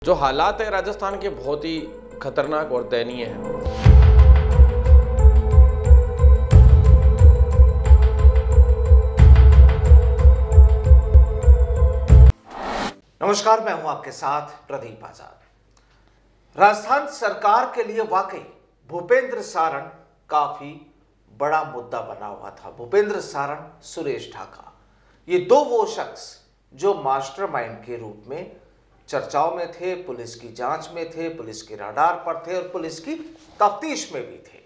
जो हालात है राजस्थान के बहुत ही खतरनाक और दयनीय है। नमस्कार, मैं हूं आपके साथ प्रदीप आजाद। राजस्थान सरकार के लिए वाकई भूपेंद्र सारण काफी बड़ा मुद्दा बना हुआ था। भूपेंद्र सारण, सुरेश ढाका, ये दो वो शख्स जो मास्टरमाइंड के रूप में चर्चाओं में थे, पुलिस की जांच में थे, पुलिस के रडार पर थे और पुलिस की तफ्तीश में भी थे।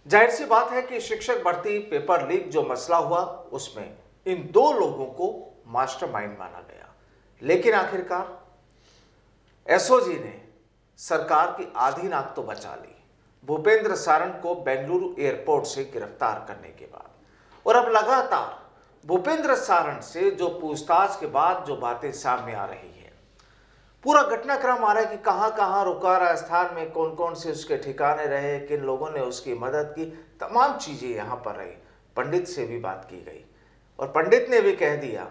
जाहिर सी बात है कि शिक्षक भर्ती पेपर लीक जो मसला हुआ, उसमें इन दो लोगों को मास्टरमाइंड माना गया। लेकिन आखिरकार एसओजी ने सरकार की आधी नाक तो बचा ली भूपेंद्र सारण को बेंगलुरु एयरपोर्ट से गिरफ्तार करने के बाद। और अब लगातार भूपेंद्र सारण से जो पूछताछ के बाद जो बातें सामने आ रही है, पूरा घटनाक्रम आ रहा है कि कहां कहां रुका राजस्थान में, कौन कौन से उसके ठिकाने रहे, किन लोगों ने उसकी मदद की, तमाम चीजें यहां पर रही। पंडित से भी बात की गई और पंडित ने भी कह दिया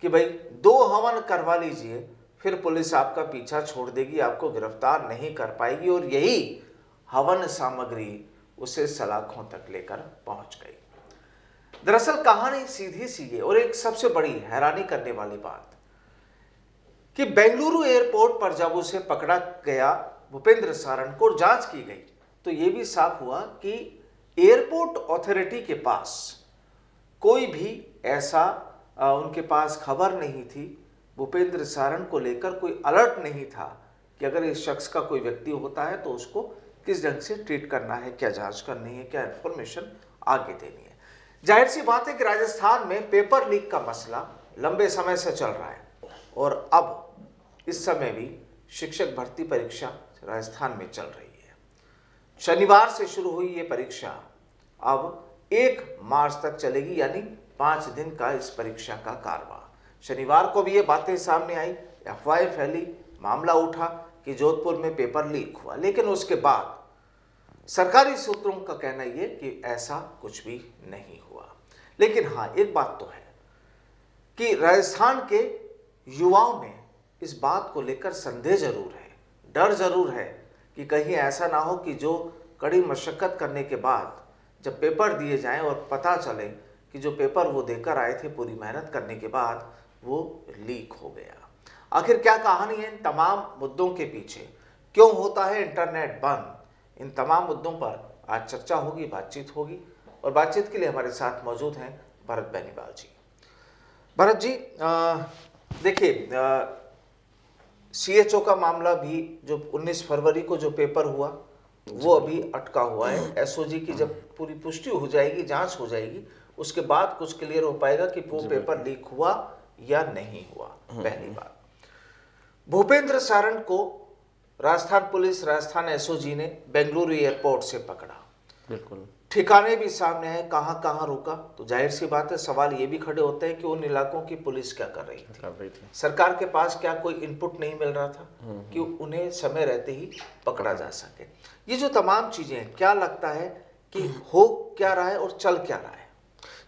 कि भाई 2 हवन करवा लीजिए, फिर पुलिस आपका पीछा छोड़ देगी, आपको गिरफ्तार नहीं कर पाएगी। और यही हवन सामग्री उसे सलाखों तक लेकर पहुंच गई। दरअसल कहानी सीधी सी है और एक सबसे बड़ी हैरानी करने वाली बात कि बेंगलुरु एयरपोर्ट पर जब उसे पकड़ा गया भूपेंद्र सारण को, जांच की गई, तो यह भी साफ हुआ कि एयरपोर्ट अथॉरिटी के पास कोई भी ऐसा उनके पास खबर नहीं थी, भूपेंद्र सारण को लेकर कोई अलर्ट नहीं था कि अगर इस शख्स का कोई व्यक्ति होता है तो उसको किस ढंग से ट्रीट करना है, क्या जांच करनी है, क्या इंफॉर्मेशन आगे देनी है। जाहिर सी बात है कि राजस्थान में पेपर लीक का मसला लंबे समय से चल रहा है और अब इस समय भी शिक्षक भर्ती परीक्षा राजस्थान में चल रही है। शनिवार से शुरू हुई ये परीक्षा अब 1 मार्च तक चलेगी, यानी 5 दिन का इस परीक्षा का कारवां। शनिवार को भी ये बातें सामने आई, अफवाहें फैली, मामला उठा कि जोधपुर में पेपर लीक हुआ, लेकिन उसके बाद सरकारी सूत्रों का कहना ये कि ऐसा कुछ भी नहीं हुआ। लेकिन हाँ, एक बात तो है कि राजस्थान के युवाओं में इस बात को लेकर संदेह जरूर है, डर जरूर है कि कहीं ऐसा ना हो कि जो कड़ी मशक्कत करने के बाद जब पेपर दिए जाएं और पता चले कि जो पेपर वो देकर आए थे पूरी मेहनत करने के बाद, वो लीक हो गया। आखिर क्या कहानी है इन तमाम मुद्दों के पीछे, क्यों होता है इंटरनेट बंद, इन तमाम मुद्दों पर आज चर्चा होगी, बातचीत होगी। और बातचीत के लिए हमारे साथ मौजूद हैं भरत बेनीवाल जी। भरत जी, देखिए, सीएचओ का मामला भी जो 19 फरवरी को जो पेपर हुआ वो अभी अटका हुआ है। एसओजी की जब पूरी पुष्टि हो जाएगी, जांच हो जाएगी, उसके बाद कुछ क्लियर हो पाएगा कि वो पेपर लीक हुआ या नहीं हुआ। पहली बात, भूपेंद्र सारण को राजस्थान पुलिस, राजस्थान एसओजी ने बेंगलुरु एयरपोर्ट से पकड़ा। बिल्कुल, ठिकाने भी सामने है, कहां कहां रुका। तो जाहिर सी बात है, सवाल ये भी खड़े होते हैं कि उन इलाकों की पुलिस क्या कर रही थी। सरकार के पास क्या कोई इनपुट नहीं मिल रहा था कि उन्हें समय रहते ही पकड़ा जा सके। ये जो तमाम चीजें हैं, क्या लगता है कि हो क्या रहा है और चल क्या रहा है?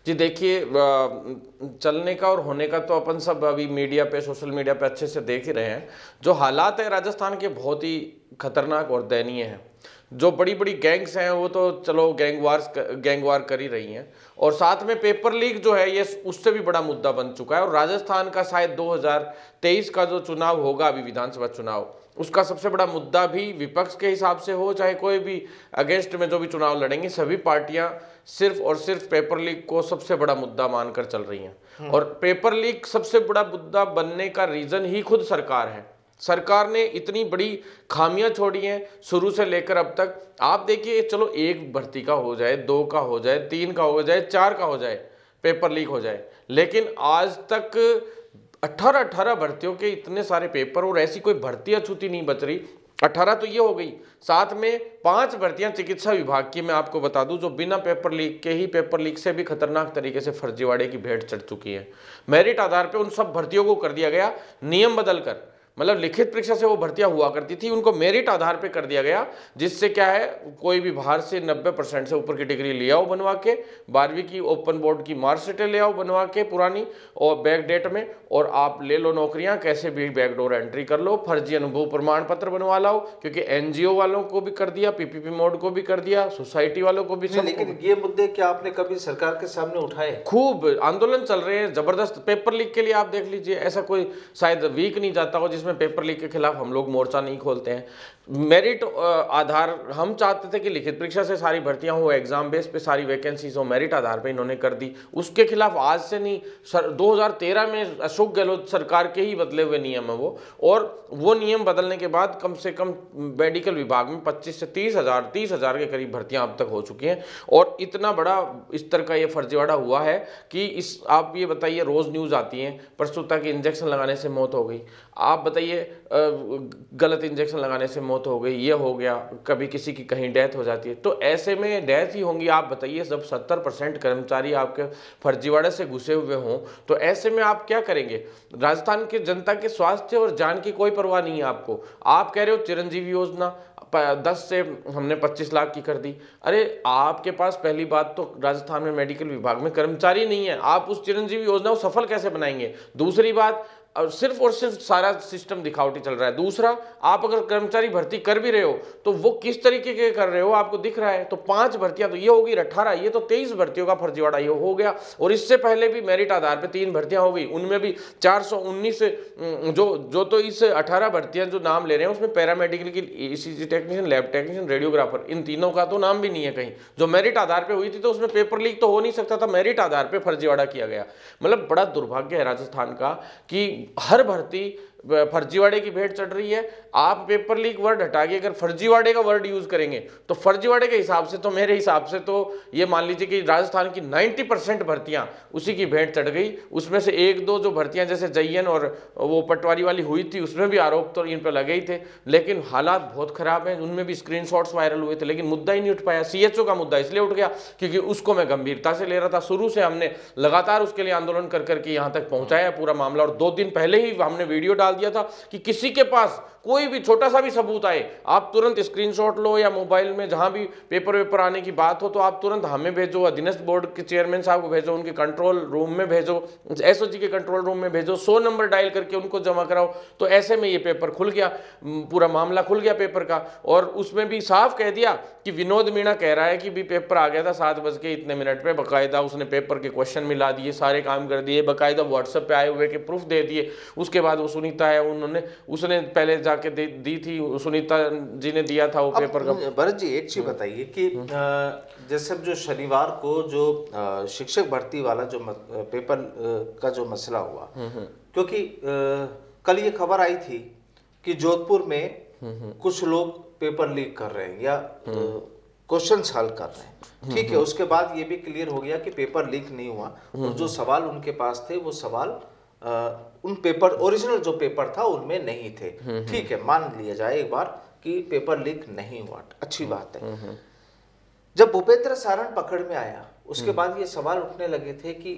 जी देखिए, चलने का और होने का तो अपन सब अभी मीडिया पे, सोशल मीडिया पे अच्छे से देख ही रहे हैं। जो हालात है राजस्थान के बहुत ही खतरनाक और दयनीय हैं। जो बड़ी बड़ी गैंग्स हैं वो तो चलो गैंगवार कर ही रही हैं, और साथ में पेपर लीक जो है ये उससे भी बड़ा मुद्दा बन चुका है। और राजस्थान का शायद 2023 का जो चुनाव होगा, अभी विधानसभा चुनाव, उसका सबसे बड़ा मुद्दा भी विपक्ष के हिसाब से हो, चाहे कोई भी अगेंस्ट में जो भी चुनाव लड़ेंगी, सभी पार्टियां सिर्फ और सिर्फ पेपर लीक को सबसे बड़ा मुद्दा मानकर चल रही हैं। और पेपर लीक सबसे बड़ा मुद्दा बनने का रीजन ही खुद सरकार है। सरकार ने इतनी बड़ी खामियां छोड़ी हैं शुरू से लेकर अब तक। आप देखिए, चलो 1 भर्ती का हो जाए, 2 का हो जाए, 3 का हो जाए, 4 का हो जाए, पेपर लीक हो जाए, लेकिन आज तक 18 भर्तियों के इतने सारे पेपर, और ऐसी कोई भर्ती अछूती नहीं बच रही। 18 तो ये हो गई, साथ में 5 भर्तियां चिकित्सा विभाग की मैं आपको बता दूं, जो बिना पेपर लीक के ही, पेपर लीक से भी खतरनाक तरीके से फर्जीवाड़े की भेंट चढ़ चुकी है। मेरिट आधार पे उन सब भर्तियों को कर दिया गया नियम बदलकर। मतलब लिखित परीक्षा से वो भर्तियां हुआ करती थी, उनको मेरिट आधार पे कर दिया गया, जिससे क्या है कोई भी बाहर से 90% से ऊपर की डिग्री ले आओ बनवा के, 12वीं की ओपन बोर्ड की मार्कशीटें ले आओ बनवा के पुरानी और बैक डेट में, और आप ले लो नौकरियां, कैसे भी बैकडोर एंट्री कर लो, फर्जी अनुभव प्रमाण पत्र बनवा लाओ, क्योंकि एनजीओ वालों को भी कर दिया, पीपीपी मोड को भी कर दिया, सोसाइटी वालों को भी। लेकिन ये मुद्दे क्या आपने कभी सरकार के सामने उठाए? खूब आंदोलन चल रहे हैं जबरदस्त। पेपर लीक के लिए आप देख लीजिए, ऐसा कोई शायद वीक नहीं जाता हो जिसमें पेपर लीक के खिलाफ हम लोग मोर्चा नहीं खोलते हैं। मेरिट आधार हम चाहते थे कि लिखित परीक्षा से सारी भर्तियां हो, एग्जाम बेस पे सारी वैकेंसीज हो, मेरिट आधार पे इन्होंने कर दी। उसके खिलाफ आज से नहीं, 2013 में अशोक गहलोत सरकार के ही बदले हुए नियम है वो, और वो नियम बदलने के बाद कम से कम मेडिकल विभाग में 25 से 30,000 के करीब भर्तियां अब तक हो चुकी हैं। और इतना बड़ा स्तर का ये फर्जीवाड़ा हुआ है कि इस आप ये बताइए, रोज न्यूज आती है प्रस्तुता की इंजेक्शन लगाने से मौत हो गई, आप बताइए गलत इंजेक्शन लगाने से मौत हो गई, ये हो गया, कभी किसी की कहीं डेथ हो जाती है। तो ऐसे में डेथ ही होंगी, आप बताइए, जब 70% कर्मचारी आपके फर्जीवाड़े से घुसे हुए हों, तो ऐसे में आप क्या करेंगे? राजस्थान की जनता के स्वास्थ्य और जान की कोई परवाह नहीं है आपको। आप कह रहे हो चिरंजीवी योजना 10 से हमने 25 लाख की कर दी। अरे आपके पास पहली बात तो राजस्थान में मेडिकल विभाग में कर्मचारी नहीं है, आप उस चिरंजीवी योजना को सफल कैसे बनाएंगे? दूसरी बात, और सिर्फ सारा सिस्टम दिखावटी चल रहा है। दूसरा, आप अगर कर्मचारी भर्ती कर भी रहे हो तो वो किस तरीके के कर रहे हो आपको दिख रहा है। तो 5 भर्तियां तो ये होगी 18, ये तो 23 भर्तियों का फर्जीवाड़ा ये हो गया। और इससे पहले भी मेरिट आधार पे 3 भर्तियां हो गई, उनमें भी 419 जो तो इस 18 भर्तियां जो नाम ले रहे हैं उसमें पैरामेडिकल की ECG technician, lab technician, radiographer, इन तीनों का तो नाम भी नहीं है कहीं। जो मेरिट आधार पे हुई थी तो उसमें पेपर लीक तो हो नहीं सकता था, मेरिट आधार पे फर्जीवाड़ा किया गया। मतलब बड़ा दुर्भाग्य है राजस्थान का कि हर भर्ती फर्जीवाड़े की भेंट चढ़ रही है। आप पेपर लीक वर्ड हटा के अगर फर्जीवाड़े का वर्ड यूज करेंगे तो फर्जीवाड़े के हिसाब से तो, मेरे हिसाब से तो ये मान लीजिए कि राजस्थान की 90% भर्तियां उसी की भेंट चढ़ गई। उसमें से 1-2 जो भर्तियां जैसे जयन और वो पटवारी वाली हुई थी उसमें भी आरोप तो इन पर लगे ही थे, लेकिन हालात बहुत खराब हैं। उनमें भी स्क्रीनशॉट्स वायरल हुए थे, लेकिन मुद्दा ही नहीं उठ पाया। सीएचओ का मुद्दा इसलिए उठ गया क्योंकि उसको मैं गंभीरता से ले रहा था। शुरू से हमने लगातार उसके लिए आंदोलन कर करके यहाँ तक पहुंचाया पूरा मामला, और 2 दिन पहले ही हमने वीडियो डाल दिया था कि किसी के पास कोई भी छोटा सा भी सबूत आए आप तुरंत स्क्रीनशॉट लो, या मोबाइल में जहां भी पेपर वेपर आने की बात हो तो आप तुरंत हमें भेजो, अधीनस्थ बोर्ड के चेयरमैन साहब को भेजो, उनके कंट्रोल रूम में भेजो, एसओजी के कंट्रोल रूम में भेजो, 100 नंबर डायल करके उनको जमा कराओ। तो ऐसे में ये पेपर खुल गया, पूरा मामला खुल गया पेपर का। और उसमें भी साफ कह दिया कि विनोद मीणा कह रहा है कि भी पेपर आ गया था 7:00 पे, बाकायदा उसने पेपर के क्वेश्चन मिला दिए, सारे काम कर दिए, बाकायदा व्हाट्सएप पे आए हुए के प्रूफ दे दिए। उसके बाद वो सुनीता है, उसने पहले जाके दी थी, सुनीता जी ने दिया था वो पेपर का। भरत जी एक चीज बताइए कि जैसे जो शनिवार को जो शिक्षक भर्ती वाला जो पेपर का जो मसला हुआ, क्योंकि कल ये खबर आई थी कि जोधपुर में कुछ लोग पेपर लीक कर रहे हैं या क्वेश्चन हल कर रहे हैं, ठीक है। उसके बाद ये भी क्लियर हो गया कि पेपर लीक नहीं हुआ, और जो सवाल उनके पास थे वो सवाल उन पेपर ओरिजिनल जो पेपर था उनमें नहीं थे, ठीक है। मान लिया जाए एक बार कि पेपर लीक नहीं हुआ, अच्छी बात है। जब भूपेंद्र सारण पकड़ में आया उसके बाद ये सवाल उठने लगे थे कि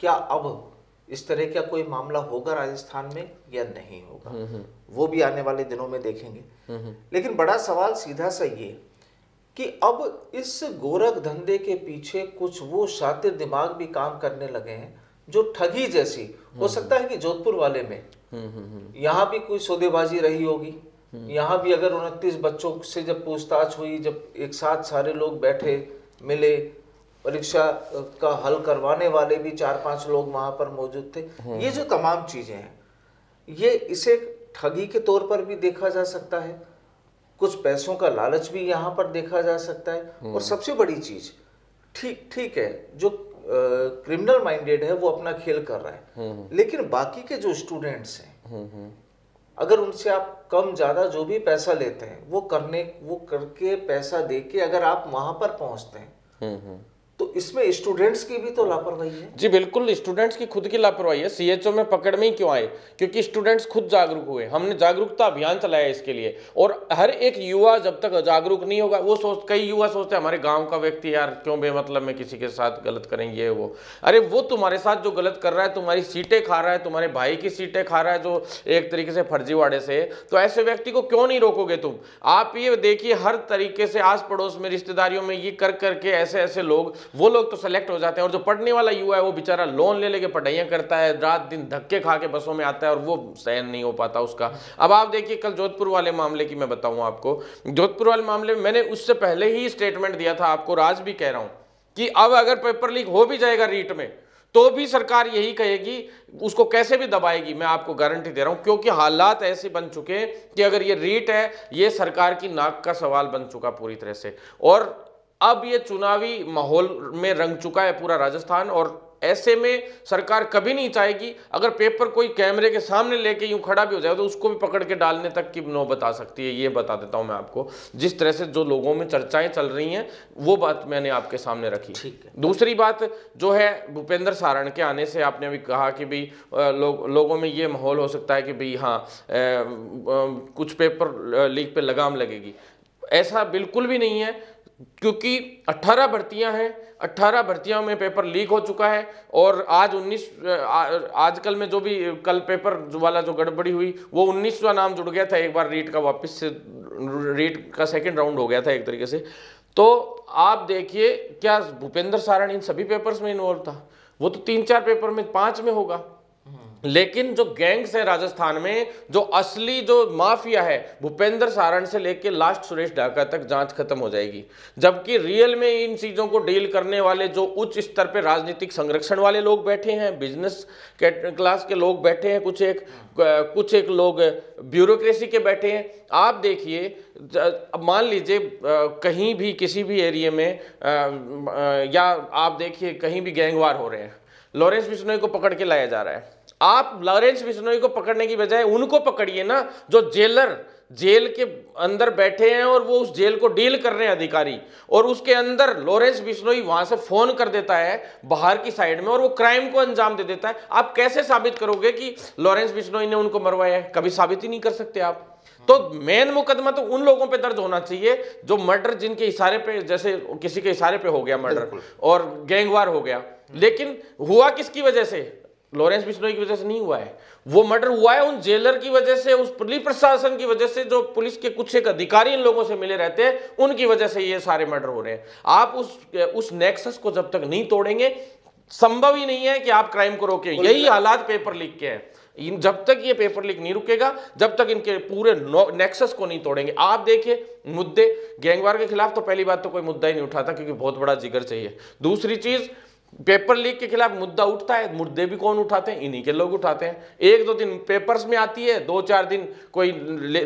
क्या अब इस तरह का कोई मामला होगा राजस्थान में या नहीं होगा, वो भी आने वाले दिनों में देखेंगे। लेकिन बड़ा सवाल सीधा सा ये कि अब इस गोरख धंधे के पीछे कुछ वो शातिर दिमाग भी काम करने लगे हैं जो ठगी जैसी, हो सकता है कि जोधपुर वाले में यहाँ भी कोई सौदेबाजी रही होगी। यहाँ भी अगर 29 बच्चों से जब पूछताछ हुई, जब एक साथ सारे लोग बैठे मिले, परीक्षा का हल करवाने वाले भी 4-5 लोग वहां पर मौजूद थे, ये जो तमाम चीजें हैं ये इसे ठगी के तौर पर भी देखा जा सकता है, कुछ पैसों का लालच भी यहाँ पर देखा जा सकता है। और सबसे बड़ी चीज, ठीक है, जो क्रिमिनल माइंडेड है वो अपना खेल कर रहा है, लेकिन बाकी के जो स्टूडेंट्स हैं अगर उनसे आप कम ज्यादा जो भी पैसा लेते हैं वो करके पैसा देके अगर आप वहां पर पहुंचते हैं तो तो इसमें स्टूडेंट्स की भी तो लापरवाही है। जी बिल्कुल, स्टूडेंट्स की खुद की लापरवाही है। सीएचओ में पकड़ में ही क्यों आए? क्योंकि स्टूडेंट्स खुद जागरूक हुए। हमने जागरूकता अभियान चलाया इसके लिए, और हर एक युवा जब तक जागरूक नहीं होगा, वो कई युवा सोचते हैं हमारे गांव का व्यक्ति यार क्यों बेमतलब में किसी के साथ गलत करेंगे वो। अरे वो तुम्हारे साथ जो गलत कर रहा है, तुम्हारी सीटें खा रहा है, तुम्हारे भाई की सीटें खा रहा है जो एक तरीके से फर्जीवाड़े से, तो ऐसे व्यक्ति को क्यों नहीं रोकोगे तुम? आप ये देखिए हर तरीके से आस पड़ोस में, रिश्तेदारियों में ये कर करके ऐसे ऐसे लोग, वो लोग तो सेलेक्ट हो जाते हैं, और जो पढ़ने वाला युवा है वो बेचारा लोन ले लेके पढ़ाइयाँ करता है, रात दिन धक्के खा के बसों में आता है, और वो सहन नहीं हो पाता उसका। अब आप देखिए कल जोधपुर वाले मामले की मैं बताऊं आपको, जोधपुर वाले मामले में मैंने उससे पहले ही स्टेटमेंट दिया था आपको, आज भी कह रहा हूं कि अब अगर पेपर लीक हो भी जाएगा रीट में, तो भी सरकार यही कहेगी, उसको कैसे भी दबाएगी, मैं आपको गारंटी दे रहा हूं, क्योंकि हालात ऐसे बन चुके कि अगर ये रीट है, ये सरकार की नाक का सवाल बन चुका पूरी तरह से। और अब ये चुनावी माहौल में रंग चुका है पूरा राजस्थान, और ऐसे में सरकार कभी नहीं चाहेगी अगर पेपर कोई कैमरे के सामने लेके यूं खड़ा भी हो जाए तो उसको भी पकड़ के डालने तक की नौबत आ सकती है। ये बता देता हूं मैं आपको, जिस तरह से जो लोगों में चर्चाएं चल रही हैं वो बात मैंने आपके सामने रखी। ठीक है। दूसरी बात जो है, भूपेंद्र सारण के आने से आपने अभी कहा कि भाई लोगों में ये माहौल हो सकता है कि भाई हाँ कुछ पेपर लीक पे लगाम लगेगी। ऐसा बिल्कुल भी नहीं है, क्योंकि 18 भर्तियां हैं, 18 भर्तियों में पेपर लीक हो चुका है, और आज 19 आजकल में जो भी कल पेपर वाला जो गड़बड़ी हुई वो 19वां नाम जुड़ गया था एक बार रीट का, वापस से रीट का सेकंड राउंड हो गया था एक तरीके से। तो आप देखिए क्या भूपेंद्र सारण इन सभी पेपर्स में इन्वॉल्व था? वो तो 3-4 पेपर में, 5 में होगा। लेकिन जो गैंग्स है राजस्थान में, जो असली जो माफिया है, भूपेंद्र सारण से लेके लास्ट सुरेश ढाका तक जांच खत्म हो जाएगी। जबकि रियल में इन चीजों को डील करने वाले जो उच्च स्तर पे राजनीतिक संरक्षण वाले लोग बैठे हैं, बिजनेस क्लास के लोग बैठे हैं, कुछ एक लोग ब्यूरोक्रेसी के बैठे हैं। आप देखिए, अब मान लीजिए कहीं भी किसी भी एरिया में या आप देखिए कहीं भी गैंगवार हो रहे हैं, लॉरेंस बिश्नोई को पकड़ के लाया जा रहा है। आप लॉरेंस बिश्नोई को पकड़ने की बजाय उनको पकड़िए ना जो जेल के अंदर बैठे हैं और वो उस जेल को डील कर रहे हैं अधिकारी, और उसके अंदर लॉरेंस बिश्नोई वहां से फोन कर देता है बाहर की साइड में और वो क्राइम को अंजाम दे देता है। आप कैसे साबित करोगे कि लॉरेंस बिश्नोई ने उनको मरवाया है? कभी साबित ही नहीं कर सकते आप। तो मेन मुकदमा तो उन लोगों पे दर्ज होना चाहिए जो मर्डर, जिनके इशारे पे, जैसे किसी के इशारे पे हो गया मर्डर और गैंगवार हो गया। लेकिन हुआ किसकी वजह से? लॉरेंस बिश्नोई की वजह से नहीं हुआ है। वो मर्डर हुआ है उन जेलर की वजह से, उस पुलिस प्रशासन की वजह से, जो पुलिस के कुछ एक अधिकारी इन लोगों से मिले रहते हैं, उनकी वजह से ये सारे मर्डर हो रहे हैं। आप उस नेक्सस को जब तक नहीं तोड़ेंगे, संभव ही नहीं है कि आप क्राइम को रोकें। यही हालात पेपर लीक के हैं। जब तक ये पेपर लीक नहीं रुकेगा, जब तक इनके पूरे नेक्सस को नहीं तोड़ेंगे। आप देखिए मुद्दे, गैंगवार के खिलाफ तो पहली बात तो कोई मुद्दा ही नहीं उठाता क्योंकि बहुत बड़ा जिगर चाहिए। दूसरी चीज, पेपर लीक के खिलाफ मुद्दा उठता है, मुद्दे भी कौन उठाते हैं? इन्हीं के लोग उठाते हैं। 1-2 दिन पेपर्स में आती है, 2-4 दिन कोई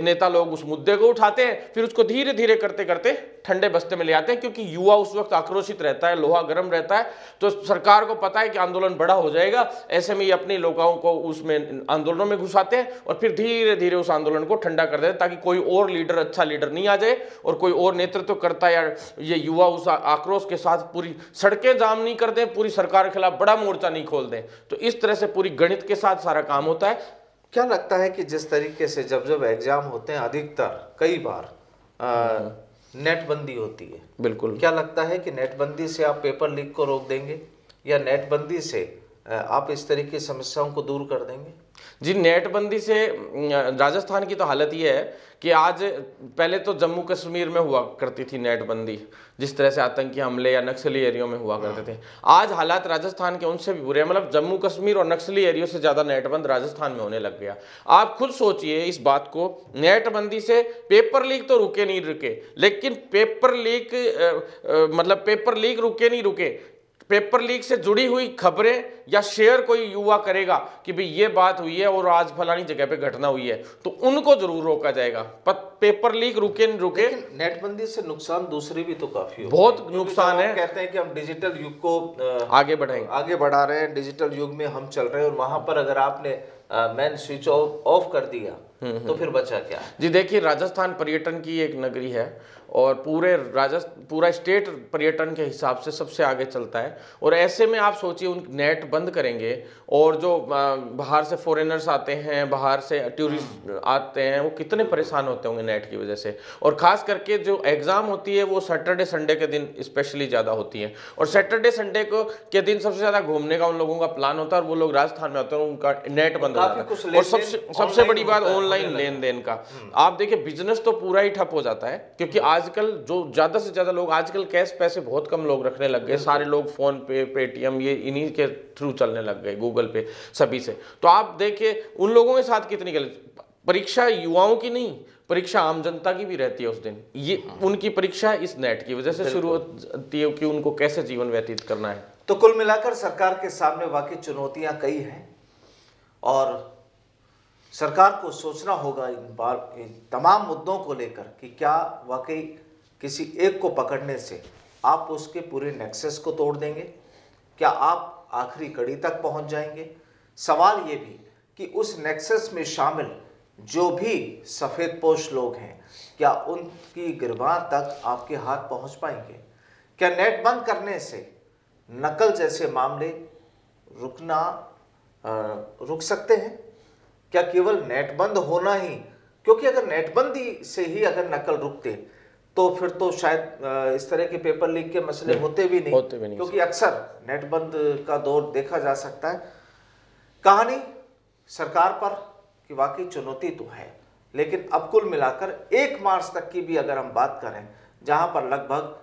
नेता लोग उस मुद्दे को उठाते हैं, फिर उसको धीरे धीरे करते करते ठंडे बस्ते में ले आते हैं, क्योंकि युवा उस वक्त आक्रोशित रहता है, लोहा गर्म रहता है। तो सरकार को पता है कि आंदोलन बड़ा हो जाएगा, ऐसे में ये अपने लोगों को उसमें आंदोलनों में घुसाते हैं और फिर धीरे धीरे उस आंदोलन को ठंडा कर देते हैं, ताकि कोई और लीडर, अच्छा लीडर नहीं आ जाए और कोई और नेतृत्व करता है, या ये युवा उस आक्रोश के साथ पूरी सड़कें जाम नहीं कर दें, पूरी सरकार के खिलाफ बड़ा मोर्चा नहीं खोल दें। तो इस तरह से पूरी गणित के साथ सारा काम होता है। क्या लगता है कि जिस तरीके से जब एग्जाम होते हैं, अधिकतर कई बार नेटबंदी होती है, बिल्कुल, क्या लगता है कि नेटबंदी से आप पेपर लीक को रोक देंगे, या नेटबंदी से आप इस तरह की समस्याओं को दूर कर देंगे? जी, नेटबंदी से राजस्थान की तो हालत ये है कि आज, पहले तो जम्मू कश्मीर में हुआ करती थी नेटबंदी, जिस तरह से आतंकी हमले या नक्सली एरियो में हुआ करते थे। आज हालात राजस्थान के उनसे भी बुरे हैं, मतलब जम्मू कश्मीर और नक्सली एरियो से ज्यादा नेटबंद राजस्थान में होने लग गया। आप खुद सोचिए इस बात को, नेटबंदी से पेपर लीक तो रुके नहीं रुके, लेकिन पेपर लीक रुके नहीं रुके, पेपर लीक से जुड़ी हुई खबरें या शेयर कोई युवा करेगा कि भाई ये बात हुई है और आज फलानी जगह पे घटना हुई है, तो उनको जरूर रोका जाएगा। पेपर लीक रुके नहीं रुके। नेटबंदी से नुकसान दूसरे भी तो काफी बहुत नुकसान है। कहते हैं कि हम डिजिटल युग को आगे बढ़ा रहे हैं, डिजिटल युग में हम चल रहे हैं, और वहां पर अगर आपने मैन स्विच ऑफ कर दिया तो फिर बचा क्या? जी देखिए, राजस्थान पर्यटन की एक नगरी है और पूरा स्टेट पर्यटन के हिसाब से सबसे आगे चलता है। और ऐसे में आप सोचिए, उन नेट बंद करेंगे और जो बाहर से फॉरेनर्स आते हैं, बाहर से टूरिस्ट आते हैं, वो कितने परेशान होते होंगे नेट की वजह से। और खास करके जो एग्जाम होती है वो सैटरडे संडे के दिन स्पेशली ज़्यादा होती है। और सैटरडे संडे को के दिन सबसे ज़्यादा घूमने का उन लोगों का प्लान होता है और वो लोग राजस्थान में होते हैं, उनका नेट बंद हो जाता है। और सबसे बड़ी बात ऑनलाइन लेन देन का। आप देखिए, बिजनेस तो पूरा ही ठप हो जाता है, क्योंकि आजकल जो ज्यादा से ज्यादा लोग, आजकल कैश पैसे बहुत कम लोग रखने लग गए। सारे लोग फोन पे, पेटीएम, ये इन्हीं के थ्रू चलने लग गए, गूगल पे, सभी से। तो आप देखिए उन लोगों के साथ कितनी गलत। परीक्षा युवाओं की नहीं, परीक्षा आम जनता की भी रहती है उस दिन। ये उनकी परीक्षा इस नेट की वजह से शुरू होती है कि उनको कैसे जीवन व्यतीत करना है। तो कुल मिलाकर सरकार के सामने वाकई चुनौतियां कई हैं और सरकार को सोचना होगा इन तमाम मुद्दों को लेकर कि क्या वाकई किसी एक को पकड़ने से आप उसके पूरे नेक्सस को तोड़ देंगे, क्या आप आखिरी कड़ी तक पहुंच जाएंगे। सवाल ये भी कि उस नेक्सस में शामिल जो भी सफ़ेदपोश लोग हैं, क्या उनकी गिरबान तक आपके हाथ पहुंच पाएंगे। क्या नेट बंद करने से नकल जैसे मामले रुक सकते हैं। क्या केवल नेट बंद होना ही, क्योंकि अगर नेटबंदी से ही अगर नकल रुकते तो फिर तो शायद इस तरह के पेपर लीक के मसले होते भी नहीं, क्योंकि अक्सर नेट बंद का दौर देखा जा सकता है। कहानी सरकार पर कि वाकई चुनौती तो है, लेकिन अब कुल मिलाकर 1 मार्च तक की भी अगर हम बात करें, जहां पर लगभग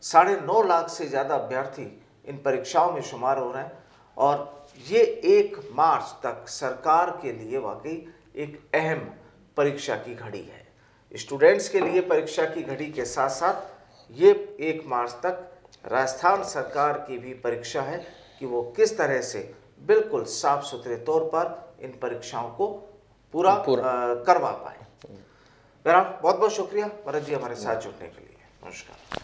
9.5 लाख से ज़्यादा अभ्यर्थी इन परीक्षाओं में शुमार हो रहे हैं और ये 1 मार्च तक सरकार के लिए वाकई एक अहम परीक्षा की घड़ी है। स्टूडेंट्स के लिए परीक्षा की घड़ी के साथ साथ ये 1 मार्च तक राजस्थान सरकार की भी परीक्षा है कि वो किस तरह से बिल्कुल साफ सुथरे तौर पर इन परीक्षाओं को पूरा करवा पाए। बहरहाल बहुत बहुत शुक्रिया भरत जी हमारे साथ जुड़ने के लिए। नमस्कार।